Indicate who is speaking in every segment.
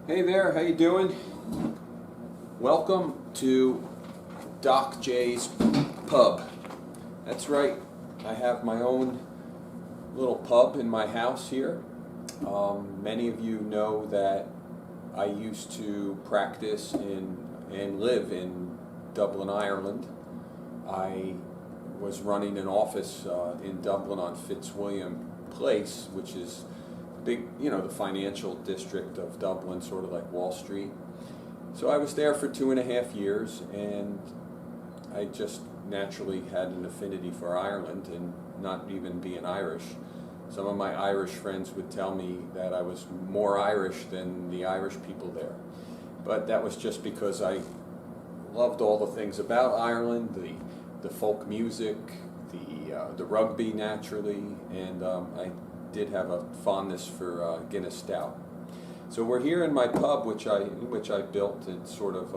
Speaker 1: Hey there, how you doing? Welcome to Doc J's Pub. That's right, I have my own little pub in my house here. Many of you know that I used to practice and live in Dublin, Ireland. I was running an office in Dublin on Fitzwilliam Place, which is big, the financial district of Dublin, sort of like Wall Street. So I was there for 2.5 years, and I just naturally had an affinity for Ireland, and not even being Irish. Some of my Irish friends would tell me that I was more Irish than the Irish people there. But that was just because I loved all the things about Ireland, the folk music, the rugby naturally, and I did have a fondness for Guinness Stout. So we're here in my pub, which I built. It's sort of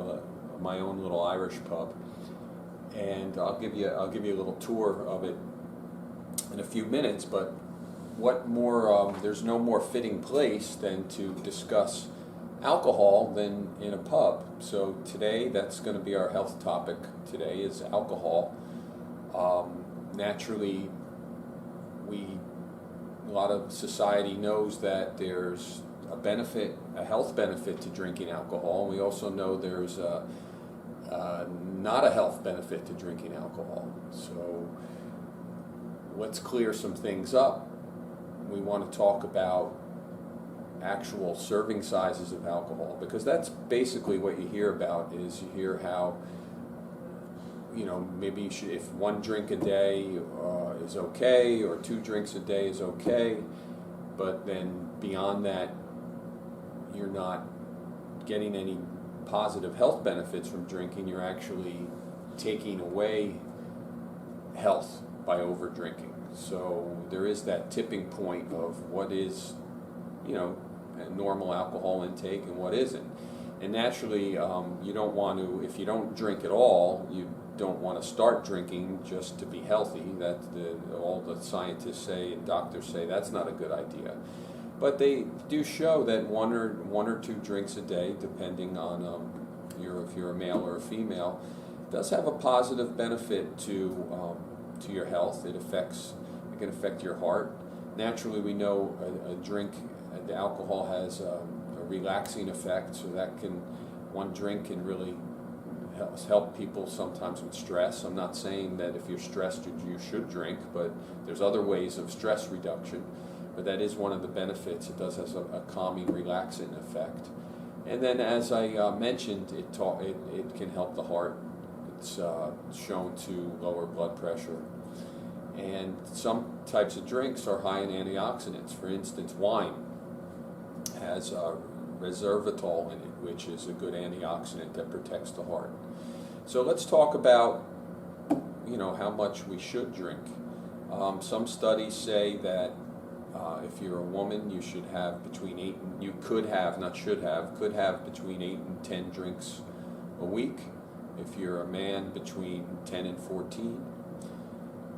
Speaker 1: my own little Irish pub, and I'll give you a little tour of it in a few minutes. But what more? There's no more fitting place than to discuss alcohol than in a pub. So today, that's going to be our health topic. Today is alcohol. Naturally, a lot of society knows that there's a health benefit to drinking alcohol. We also know there's not a health benefit to drinking alcohol. So let's clear some things up. We want to talk about actual serving sizes of alcohol, because that's basically what you hear about. Is you hear how maybe you should, if 1 drink a day is okay, or 2 drinks a day is okay, but then beyond that, you're not getting any positive health benefits from drinking. You're actually taking away health by over drinking. So there is that tipping point of what is, a normal alcohol intake and what isn't. And naturally, you don't want to, if you don't drink at all, you don't want to start drinking just to be healthy. All the scientists say and doctors say that's not a good idea. But they do show that one or 2 drinks a day, depending on if you're a male or a female, does have a positive benefit to your health. It can affect your heart. Naturally, we know the alcohol has a relaxing effect, so one drink can really help people sometimes with stress. I'm not saying that if you're stressed you should drink, but there's other ways of stress reduction. But that is one of the benefits. It does have a calming, relaxing effect. And then, as I mentioned, it can help the heart. It's shown to lower blood pressure. And some types of drinks are high in antioxidants. For instance, wine has resveratrol in it, which is a good antioxidant that protects the heart. So let's talk about, how much we should drink. Some studies say that if you're a woman, you should have between 8 and, could have between 8 and 10 drinks a week. If you're a man, between 10 and 14.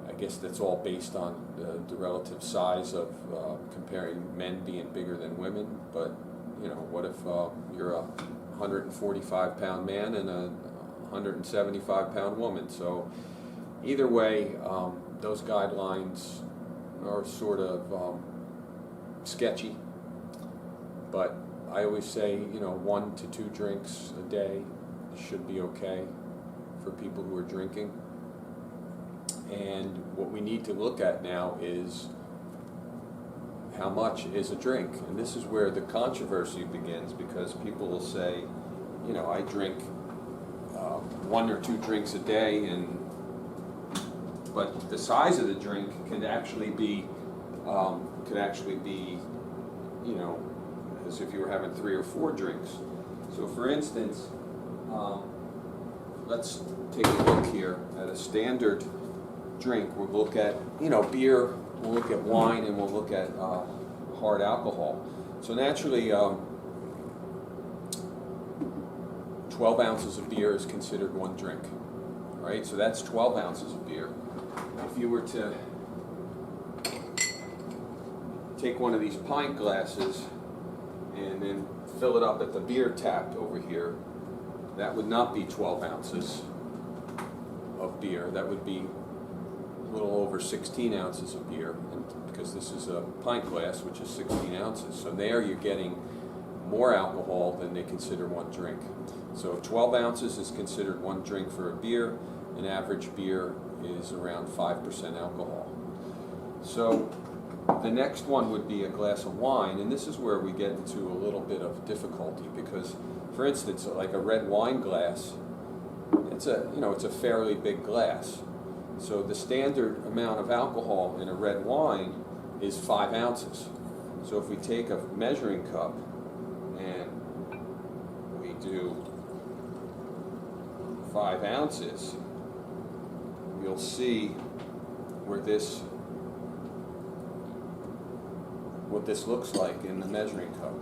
Speaker 1: I guess that's all based on the relative size of comparing men being bigger than women. But what if you're a 145-pound man and a 175-pound woman? So either way, those guidelines are sort of sketchy. But I always say, 1 to 2 drinks a day should be okay for people who are drinking. And what we need to look at now is how much is a drink. And this is where the controversy begins, because people will say, I drink 1 or 2 drinks a day, but the size of the drink could actually be, as if you were having 3 or 4 drinks. So for instance, let's take a look here at a standard drink. We'll look at, beer, we'll look at wine, and we'll look at hard alcohol. So naturally, 12 ounces of beer is considered 1 drink, right? So that's 12 ounces of beer. If you were to take one of these pint glasses and then fill it up at the beer tap over here, that would not be 12 ounces of beer. That would be a little over 16 ounces of beer, and because this is a pint glass, which is 16 ounces. So there you're getting more alcohol than they consider one drink. So 12 ounces is considered one drink for a beer. An average beer is around 5% alcohol. So the next one would be a glass of wine, and this is where we get into a little bit of difficulty because, for instance, like a red wine glass, it's a fairly big glass. So the standard amount of alcohol in a red wine is 5 ounces. So if we take a measuring cup and we do 5 ounces, you'll see what this looks like in the measuring cup.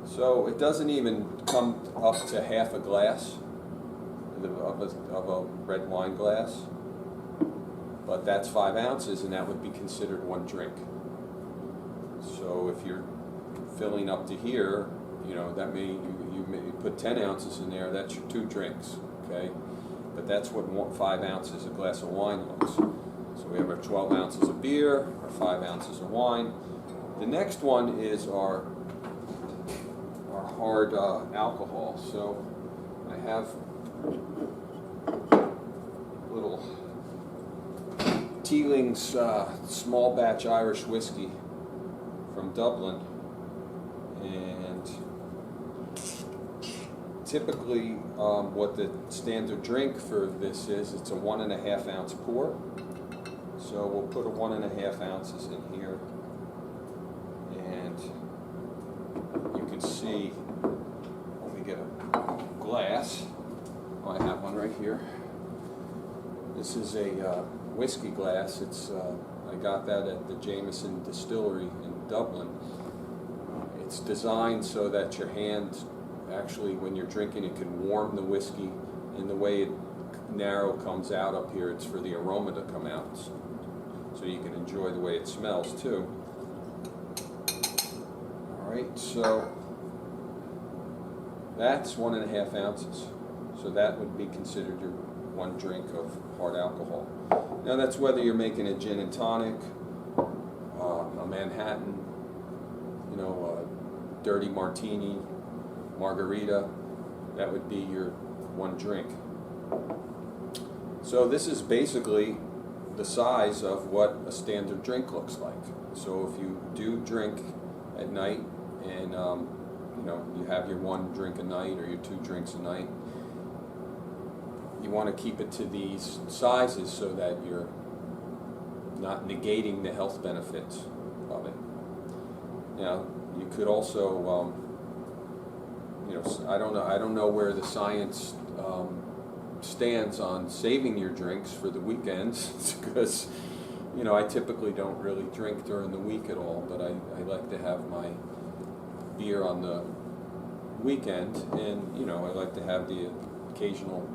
Speaker 1: So it doesn't even come up to half a glass of a red wine glass, but that's 5 ounces, and that would be considered one drink. So if you're filling up to here, that you may put 10 ounces in there. That's your 2 drinks, okay? But that's what 5 ounces a glass of wine looks. So we have our 12 ounces of beer, our 5 ounces of wine. The next one is our hard alcohol. So I have little Teeling's small batch Irish whiskey from Dublin, and typically what the standard drink for this is, it's a 1.5 ounce pour. So we'll put a 1.5 ounces in here, and you can see when we get a glass. Oh, I have one right here. This is a whiskey glass. I got that at the Jameson Distillery in Dublin. It's designed so that your hand, actually, when you're drinking, it can warm the whiskey, and the way it narrow comes out up here, it's for the aroma to come out, so you can enjoy the way it smells too. All right, so that's 1.5 ounces. So that would be considered your one drink of hard alcohol. Now that's whether you're making a gin and tonic, a Manhattan, a dirty martini, margarita. That would be your one drink. So this is basically the size of what a standard drink looks like. So if you do drink at night and you have your one drink a night or your 2 drinks a night, you want to keep it to these sizes so that you're not negating the health benefits of it. Now you could also I don't know where the science stands on saving your drinks for the weekends, because I typically don't really drink during the week at all, but I like to have my beer on the weekend, and I like to have the occasional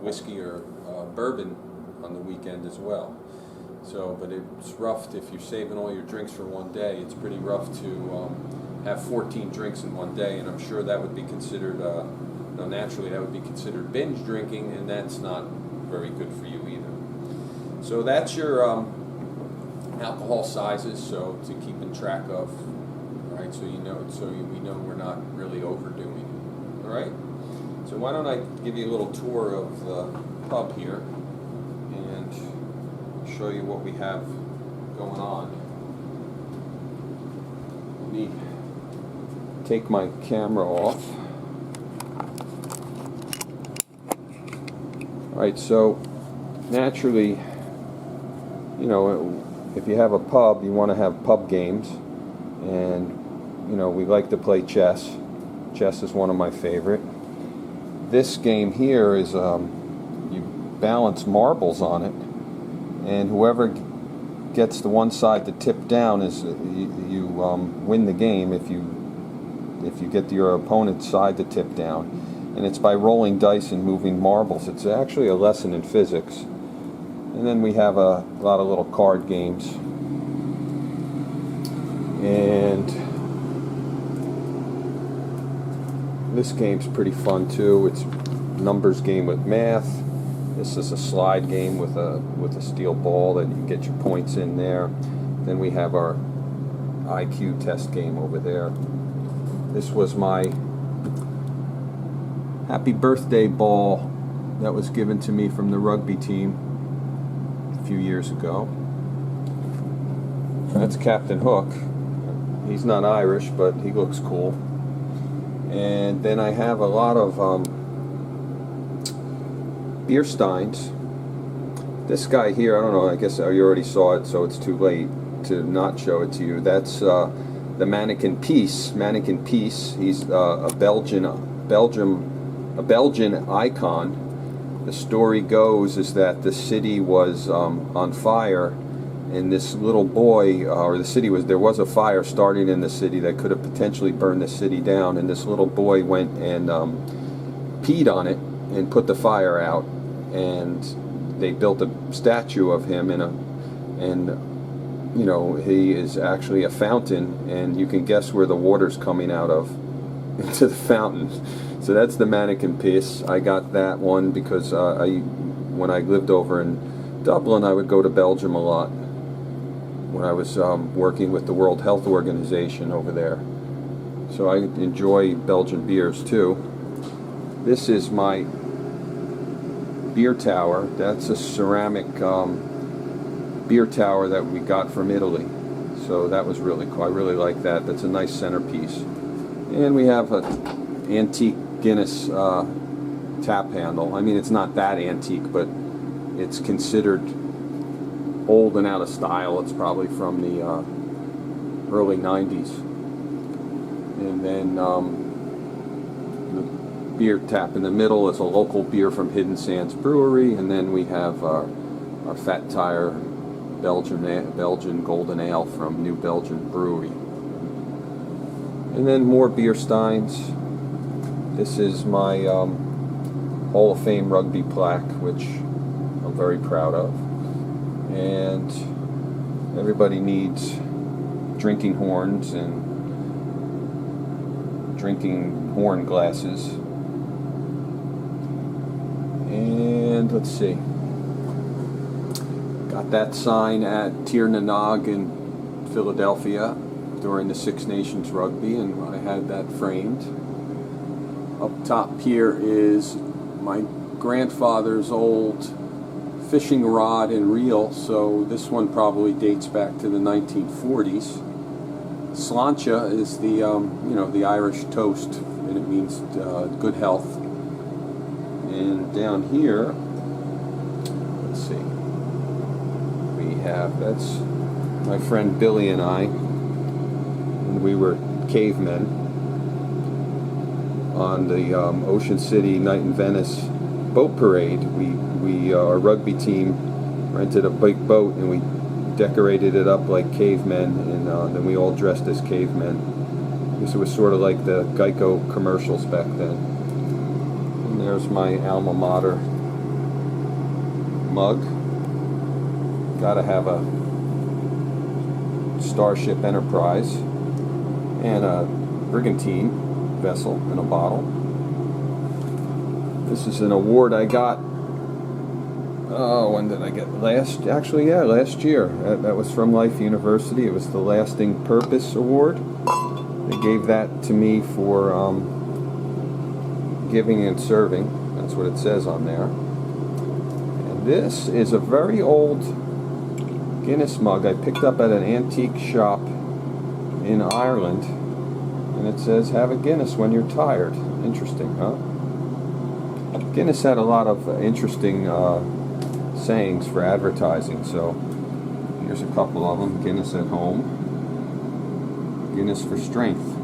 Speaker 1: whiskey or bourbon on the weekend as well. So, but it's rough if you're saving all your drinks for one day. It's pretty rough to have 14 drinks in one day, and I'm sure that would be considered naturally that would be considered binge drinking, and that's not very good for you either. So that's your alcohol sizes, so to keep in track of, all right, so we know we're not really overdoing it. All right, so why don't I give you a little tour of the pub here and show you what we have going on. Let me take my camera off. Alright, so naturally, if you have a pub, you want to have pub games, and we like to play chess. Chess is one of my favorite. This game here is you balance marbles on it, and whoever gets the one side to tip down is you win the game if you get your opponent's side to tip down. And it's by rolling dice and moving marbles. It's actually a lesson in physics. And then we have a lot of little card games. And And this game's pretty fun too. It's a numbers game with math. This is a slide game with a steel ball that you can get your points in there. Then we have our IQ test game over there. This was my happy birthday ball that was given to me from the rugby team a few years ago. That's Captain Hook. He's not Irish, but he looks cool. And then I have a lot of beer steins. This guy here, I don't know, I guess you already saw it, so it's too late to not show it to you. That's the Mannequin Peace. Mannequin Peace. He's a Belgian icon. The story goes is that the city was on fire, and this little boy, or the city was, there was a fire starting in the city that could have potentially burned the city down, and this little boy went and peed on it and put the fire out, and they built a statue of him and you know, he is actually a fountain, and you can guess where the water's coming out of, into the fountain. So that's the Mannequin Piece. I got that one because when I lived over in Dublin, I would go to Belgium a lot when I was working with the World Health Organization over there. So I enjoy Belgian beers too. This is my beer tower. That's a ceramic beer tower that we got from Italy. So that was really cool. I really like that. That's a nice centerpiece. And we have an antique Guinness tap handle. I mean, it's not that antique, but it's considered old and out of style. It's probably from the early 90s. And then the beer tap in the middle is a local beer from Hidden Sands Brewery. And then we have our Fat Tire Belgian Golden Ale from New Belgian Brewery. And then more beer steins. This is my Hall of Fame rugby plaque, which I'm very proud of. And everybody needs drinking horns and drinking horn glasses. And let's see. Got that sign at Tir na Nog in Philadelphia during the Six Nations rugby, and I had that framed. Up top here is my grandfather's old fishing rod and reel, so this one probably dates back to the 1940s. Sláinte is the you know, the Irish toast, and it means good health. And down here, let's see, we have, that's my friend Billy and I, and we were cavemen on the Ocean City Night in Venice boat parade. Our rugby team rented a big boat, and we decorated it up like cavemen, and then we all dressed as cavemen. This was sort of like the Geico commercials back then. And there's my alma mater mug. Gotta have a Starship Enterprise and a brigantine vessel in a bottle. This is an award I got, when did I get? Last year. That was from Life University. It was the Lasting Purpose Award. They gave that to me for giving and serving. That's what it says on there. And this is a very old Guinness mug I picked up at an antique shop in Ireland. And it says, "Have a Guinness when you're tired." Interesting, huh? Guinness had a lot of interesting sayings for advertising, so here's a couple of them. Guinness at home, Guinness for strength.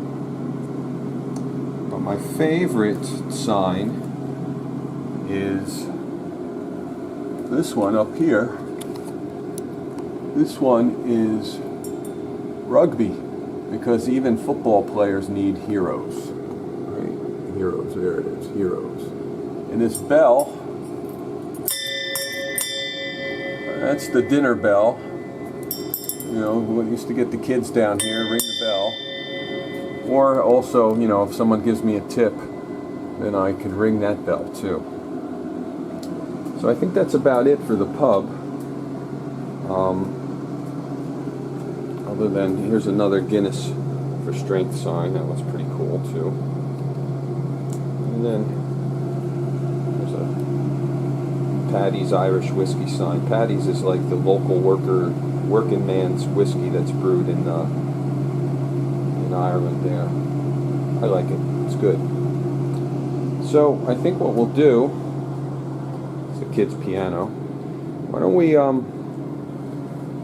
Speaker 1: But my favorite sign is this one up here. This one is rugby, because even football players need heroes. Right? Heroes, there it is, heroes. And this bell, that's the dinner bell. You know, we used to get the kids down here, ring the bell. Or also, you know, if someone gives me a tip, then I could ring that bell too. So I think that's about it for the pub. Other than, here's another Guinness for strength sign. That was pretty cool too. And then there's a Paddy's Irish whiskey sign. Paddy's is like the local working man's whiskey that's brewed in Ireland there. I like it. It's good. So I think what we'll do, it's a kid's piano. Why don't we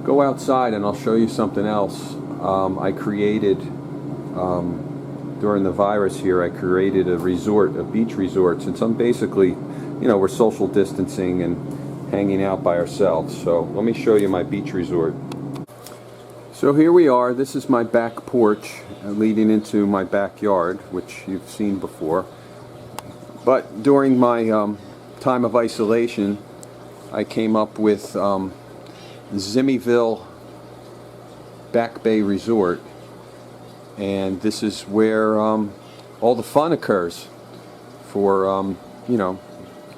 Speaker 1: go outside and I'll show you something else. I created, during the virus here, I created a resort, a beach resort. Since I'm basically, you know, we're social distancing and hanging out by ourselves. So let me show you my beach resort. So here we are. This is my back porch leading into my backyard, which you've seen before. But during my time of isolation, I came up with Zimmyville Back Bay Resort, and this is where all the fun occurs for you know,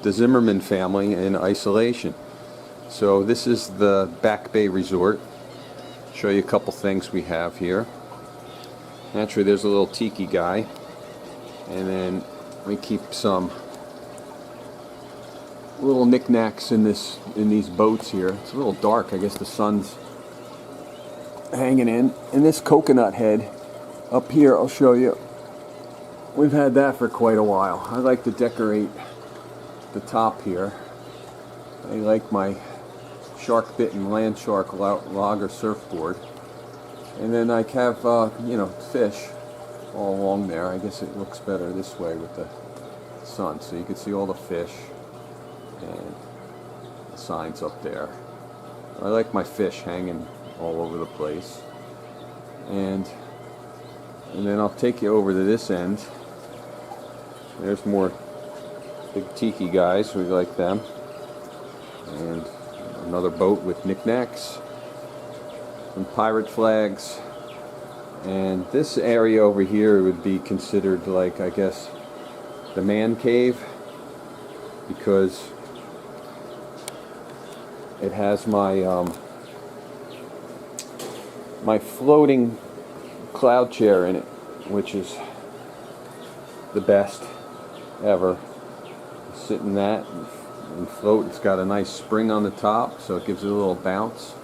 Speaker 1: the Zimmerman family in isolation. So this is the Back Bay Resort. Show you a couple things we have here. Naturally, there's a little tiki guy, and then we keep some little knickknacks in these boats here. It's a little dark. I guess the sun's hanging in. And this coconut head up here, I'll show you. We've had that for quite a while. I like to decorate the top here. I like my shark-bitten land shark logger surfboard. And then I have, you know, fish all along there. I guess it looks better this way with the sun. So you can see all the fish and the signs up there. I like my fish hanging all over the place. And then I'll take you over to this end. There's more big tiki guys. We like them. And another boat with knickknacks, some pirate flags, and this area over here would be considered, like, I guess, the man cave, because it has my my floating cloud chair in it, which is the best ever. Sit in that and float. It's got a nice spring on the top, so it gives it a little bounce.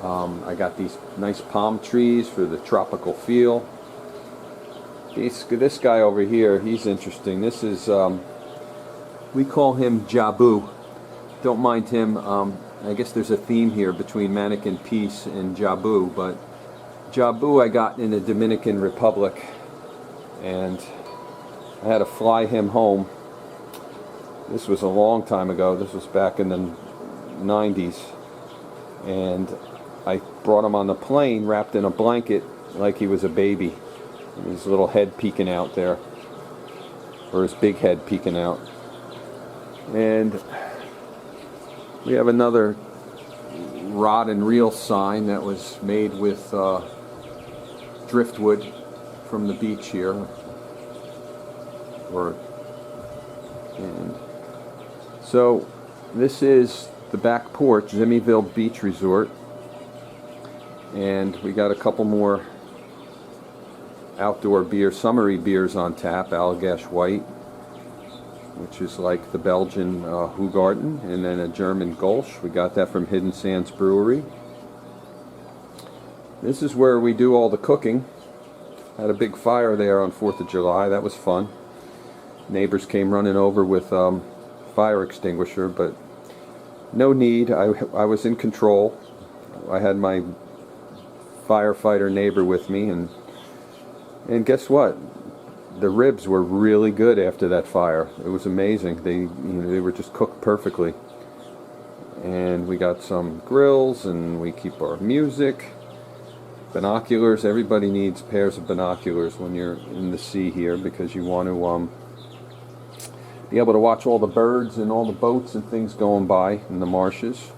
Speaker 1: I got these nice palm trees for the tropical feel. This guy over here, he's interesting. This is, we call him Jabu. Don't mind him. I guess there's a theme here between Mannequin Peace and Jabu, but Jabu I got in the Dominican Republic, and I had to fly him home. This was a long time ago. This was back in the 90s. And I brought him on the plane wrapped in a blanket like he was a baby. And his little head peeking out there. Or his big head peeking out. And we have another rod and reel sign that was made with driftwood from the beach here. And so this is the back porch, Zimmyville Beach Resort, and we got a couple more outdoor beers, summery beers on tap. Allagash White, which is like the Belgian Hoegaarden, and then a German Gulch. We got that from Hidden Sands Brewery. This is where we do all the cooking. Had a big fire there on 4th of July. That was fun. Neighbors came running over with fire extinguisher, but no need. I was in control. I had my firefighter neighbor with me, and guess what? The ribs were really good after that fire. It was amazing. They were just cooked perfectly. And we got some grills, and we keep our music, binoculars. Everybody needs pairs of binoculars when you're in the sea here, because you want to be able to watch all the birds and all the boats and things going by in the marshes.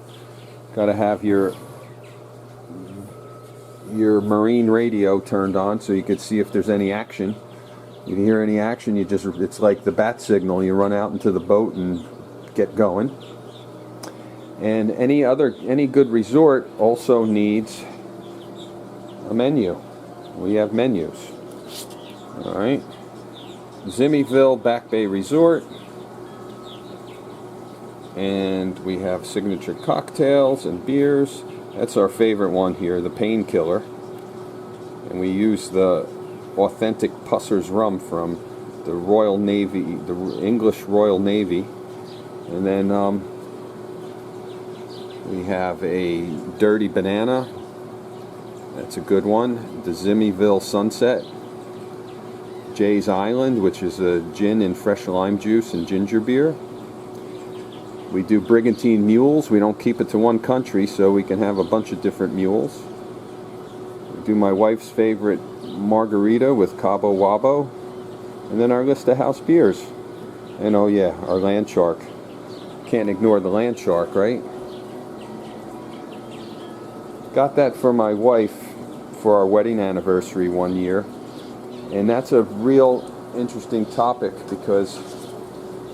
Speaker 1: Got to have your your marine radio turned on so you could see if there's any action. You can hear any action, it's like the bat signal. You run out into the boat and get going. And any good resort also needs a menu. We have menus. All right. Zimmyville Back Bay Resort. And we have signature cocktails and beers. That's our favorite one here, the Painkiller. And we use the authentic Pusser's rum from the Royal Navy, the English Royal Navy. And then we have a Dirty Banana. That's a good one. The Zimmyville Sunset. Jay's Island, which is a gin and fresh lime juice and ginger beer. We do Brigantine Mules. We don't keep it to one country, so we can have a bunch of different mules. We do my wife's favorite margarita with Cabo Wabo. And then our list of house beers. And oh yeah, our land shark. Can't ignore the land shark, right? Got that for my wife for our wedding anniversary one year. And that's a real interesting topic because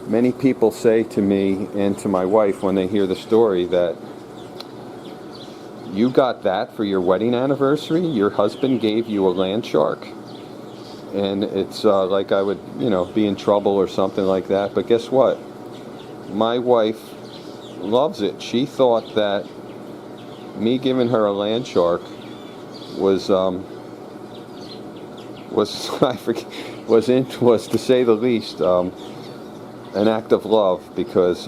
Speaker 1: many people say to me and to my wife when they hear the story that you got that for your wedding anniversary? Your husband gave you a land shark? And it's like I would, be in trouble or something like that. But guess what? My wife loves it. She thought that me giving her a land shark was to say the least an act of love, because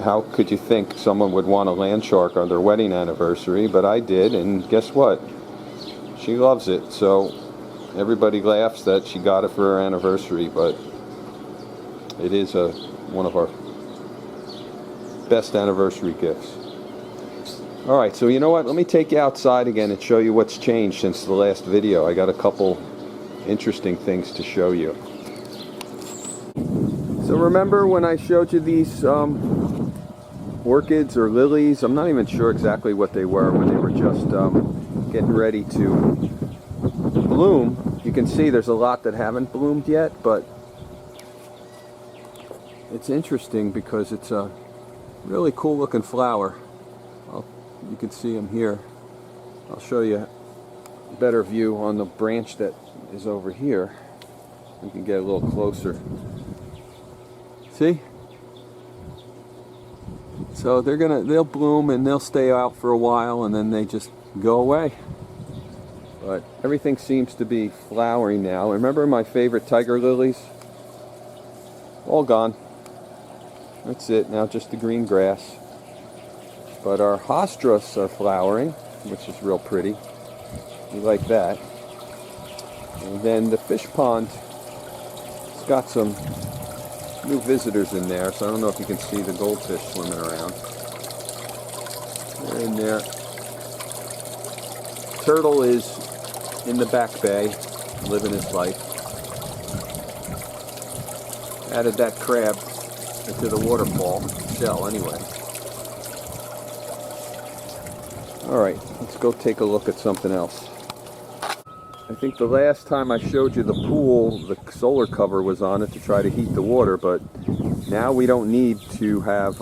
Speaker 1: how could you think someone would want a land shark on their wedding anniversary? But I did, and guess what? She loves it. So everybody laughs that she got it for her anniversary, but it is one of our best anniversary gifts. All right, so you know what? Let me take you outside again and show you what's changed since the last video. I got a couple interesting things to show you. So remember when I showed you these orchids or lilies? I'm not even sure exactly what they were when they were just getting ready to bloom. You can see there's a lot that haven't bloomed yet, but it's interesting because it's a really cool looking flower. You can see them here. I'll show you a better view on the branch that is over here. We can get a little closer. See? So they'll bloom and they'll stay out for a while and then they just go away. But everything seems to be flowering now. Remember my favorite tiger lilies? All gone. That's it, now just the green grass. But our hostras are flowering, which is real pretty. We like that. And then the fish pond, it's got some new visitors in there, so I don't know if you can see the goldfish swimming around. They're in there. Turtle is in the back bay, living his life. Added that crab into the waterfall shell anyway. Alright, let's go take a look at something else. I think the last time I showed you the pool, the solar cover was on it to try to heat the water, but now we don't need to have,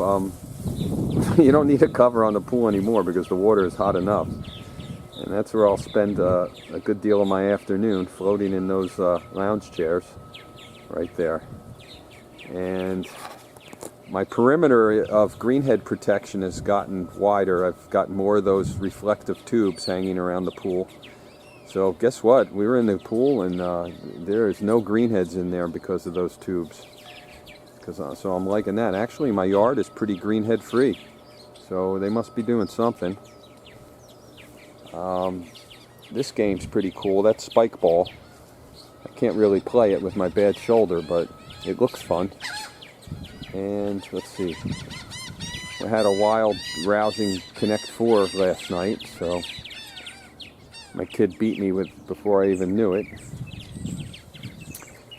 Speaker 1: you don't need a cover on the pool anymore because the water is hot enough. And that's where I'll spend a good deal of my afternoon, floating in those lounge chairs right there. And my perimeter of greenhead protection has gotten wider. I've got more of those reflective tubes hanging around the pool. So guess what? We were in the pool and there is no greenheads in there because of those tubes. So I'm liking that. Actually, my yard is pretty greenhead free. So they must be doing something. This game's pretty cool. That's spike ball. I can't really play it with my bad shoulder, but it looks fun. And let's see. I had a wild, rousing Connect 4 last night, so my kid beat me before I even knew it.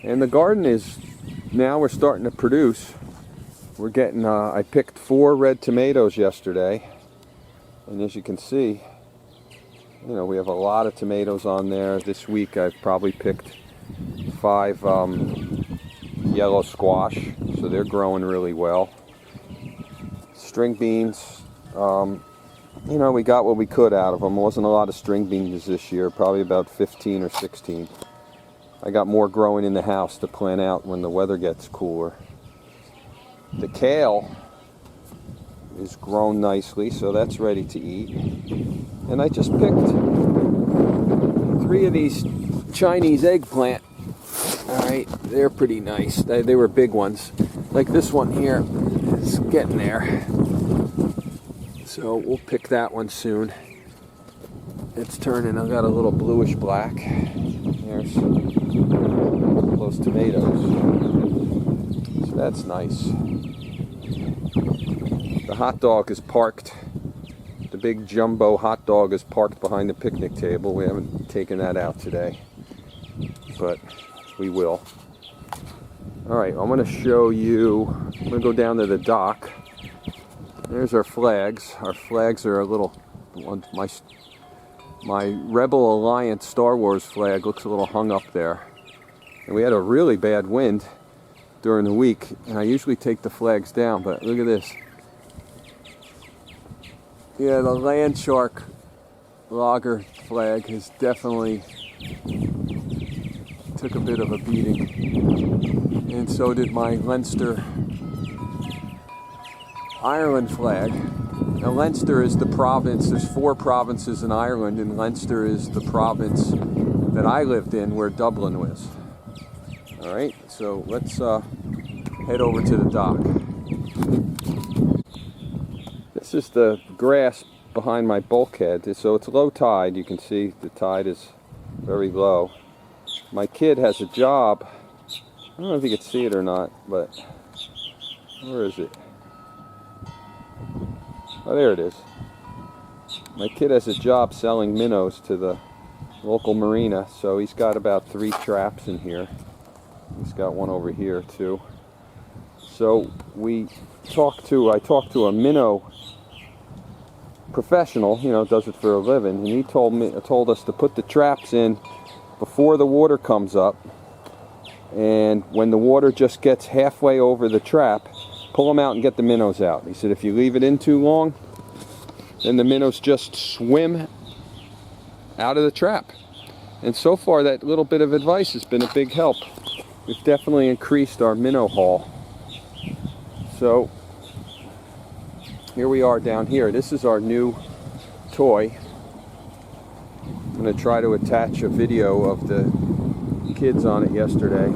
Speaker 1: And the garden is, now we're starting to produce. We're getting, I picked 4 red tomatoes yesterday. And as you can see, You know, we have a lot of tomatoes on there. This week I've probably picked 5 yellow squash, so they're growing really well. String beans, you know, we got what we could out of them. There wasn't a lot of string beans this year, probably about 15 or 16. I got more growing in the house to plant out when the weather gets cooler. The kale is grown nicely, so that's ready to eat. And I just picked 3 of these Chinese eggplant. Alright, they're pretty nice. They were big ones. Like this one here is getting there. So we'll pick that one soon. It's turning, I've got a little bluish black. There's those tomatoes. So that's nice. The hot dog is parked. The big jumbo hot dog is parked behind the picnic table. We haven't taken that out today, but we will. Alright, I'm going to show you, I'm going to go down to the dock. There's our flags. Our flags are a little, my Rebel Alliance Star Wars flag looks a little hung up there. And we had a really bad wind during the week, and I usually take the flags down, but look at this. Yeah, the Land Shark Lager flag has definitely took a bit of a beating. And so did my Leinster Ireland flag. Now Leinster is the province, there's 4 provinces in Ireland, and Leinster is the province that I lived in where Dublin was. Alright, so let's head over to the dock. This is the grass behind my bulkhead, so it's low tide. You can see the tide is very low. My kid has a job, I don't know if you can see it or not, but where is it? Oh, there it is. My kid has a job selling minnows to the local marina, so he's got about 3 traps in here. He's got one over here too. So I talked to a minnow professional, you know, does it for a living, and he told us to put the traps in before the water comes up, and when the water just gets halfway over the trap, pull them out and get the minnows out. He said if you leave it in too long, then the minnows just swim out of the trap. And so far that little bit of advice has been a big help. We've definitely increased our minnow haul. So here we are down here. This is our new toy. I'm going to try to attach a video of the kids on it yesterday.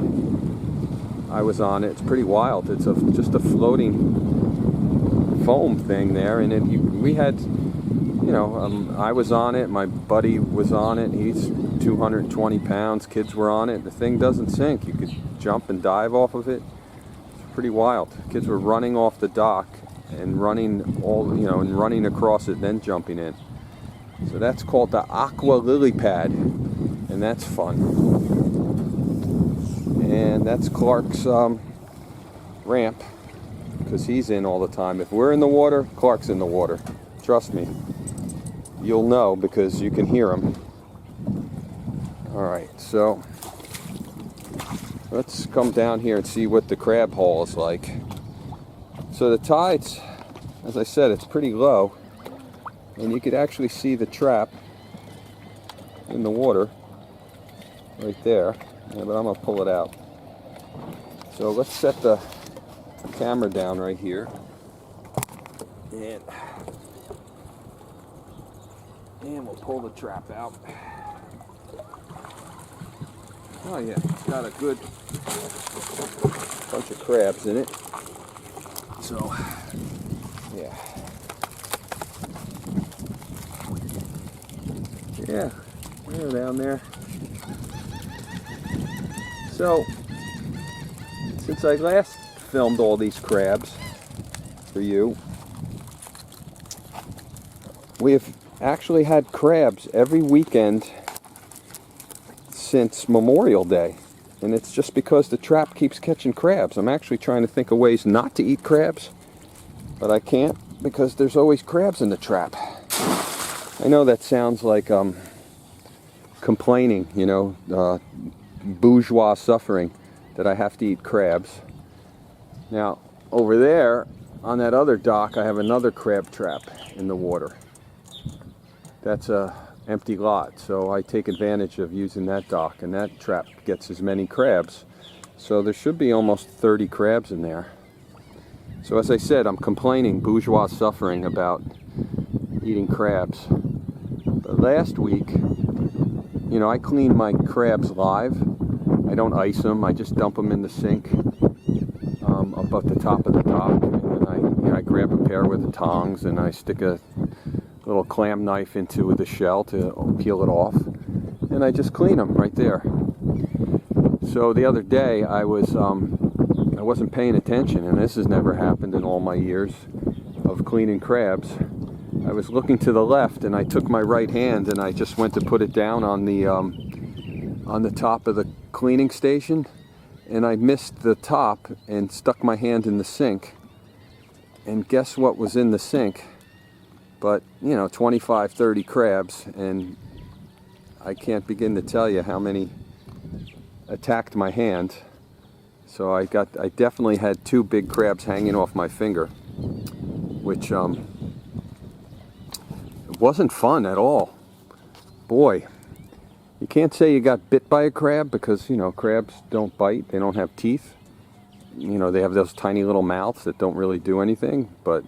Speaker 1: I was on it. It's pretty wild. It's just a floating foam thing there, and we had, you know, I was on it. My buddy was on it. He's 220 pounds. Kids were on it. The thing doesn't sink. You could jump and dive off of it. It's pretty wild. Kids were running off the dock and running running across it, then jumping in. So that's called the Aqua Lily Pad, and that's fun. And that's Clark's ramp, because he's in all the time. If we're in the water, Clark's in the water. Trust me. You'll know because you can hear him. Alright, so let's come down here and see what the crab haul is like. So the tides, as I said, it's pretty low, and you could actually see the trap in the water right there. Yeah, but I'm going to pull it out. So let's set the camera down right here. And we'll pull the trap out. Oh yeah, it's got a good bunch of crabs in it. So, yeah. Yeah, they're down there. So, since I last filmed all these crabs for you, we have actually had crabs every weekend since Memorial Day. And it's just because the trap keeps catching crabs. I'm actually trying to think of ways not to eat crabs, but I can't because there's always crabs in the trap. I know that sounds like complaining, you know, bourgeois suffering, that I have to eat crabs. Now, over there, on that other dock, I have another crab trap in the water. That's a empty lot, so I take advantage of using that dock, and that trap gets as many crabs. So there should be almost 30 crabs in there. So as I said, I'm complaining, bourgeois suffering, about eating crabs. But last week, you know, I clean my crabs live. I don't ice them, I just dump them in the sink up at the top of the dock, and then I grab a pair with the tongs and I stick a little clam knife into the shell to peel it off, and I just clean them right there. So the other day I wasn't paying attention, and this has never happened in all my years of cleaning crabs. I was looking to the left, and I took my right hand and I just went to put it down on the top of the cleaning station, and I missed the top and stuck my hand in the sink. And guess what was in the sink? But, you know, 25, 30 crabs, and I can't begin to tell you how many attacked my hand. So I definitely had 2 big crabs hanging off my finger, which it wasn't fun at all. Boy, you can't say you got bit by a crab, because, you know, crabs don't bite, they don't have teeth. You know, they have those tiny little mouths that don't really do anything, but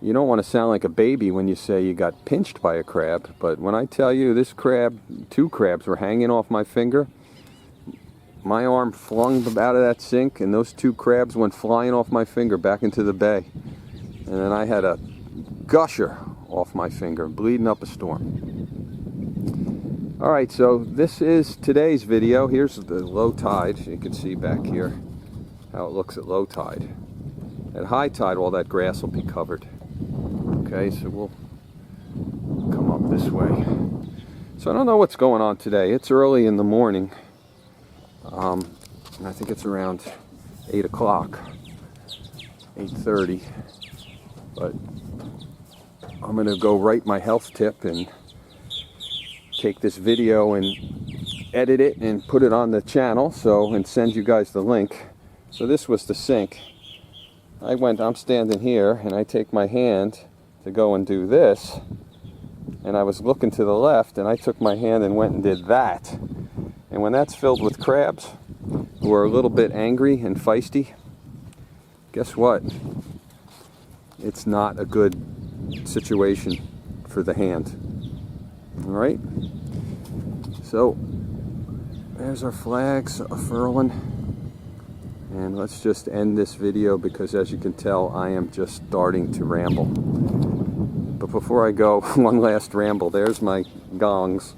Speaker 1: you don't want to sound like a baby when you say you got pinched by a crab. But when I tell you this crab, 2 crabs were hanging off my finger, my arm flung out of that sink, and those 2 crabs went flying off my finger back into the bay. And then I had a gusher off my finger, bleeding up a storm. Alright, so this is today's video. Here's the low tide. You can see back here how it looks at low tide. At high tide, all that grass will be covered. Okay, so we'll come up this way. So I don't know what's going on today. It's early in the morning. And I think it's around 8 o'clock, 8:30. But I'm going to go write my health tip and take this video and edit it and put it on the channel, and send you guys the link. So this was the sink. I'm standing here, and I take my hand to go and do this, and I was looking to the left, and I took my hand and went and did that. And when that's filled with crabs who are a little bit angry and feisty, guess what? It's not a good situation for the hand. Alright? So, there's our flags a-furling. And let's just end this video, because as you can tell, I am just starting to ramble. But before I go, one last ramble. There's my gongs.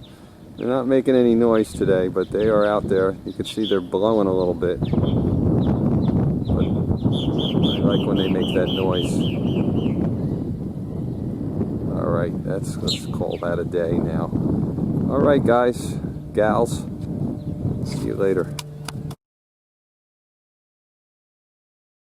Speaker 1: They're not making any noise today, but they are out there. You can see they're blowing a little bit. But I like when they make that noise. Alright, let's call that a day now. Alright guys, gals, see you later.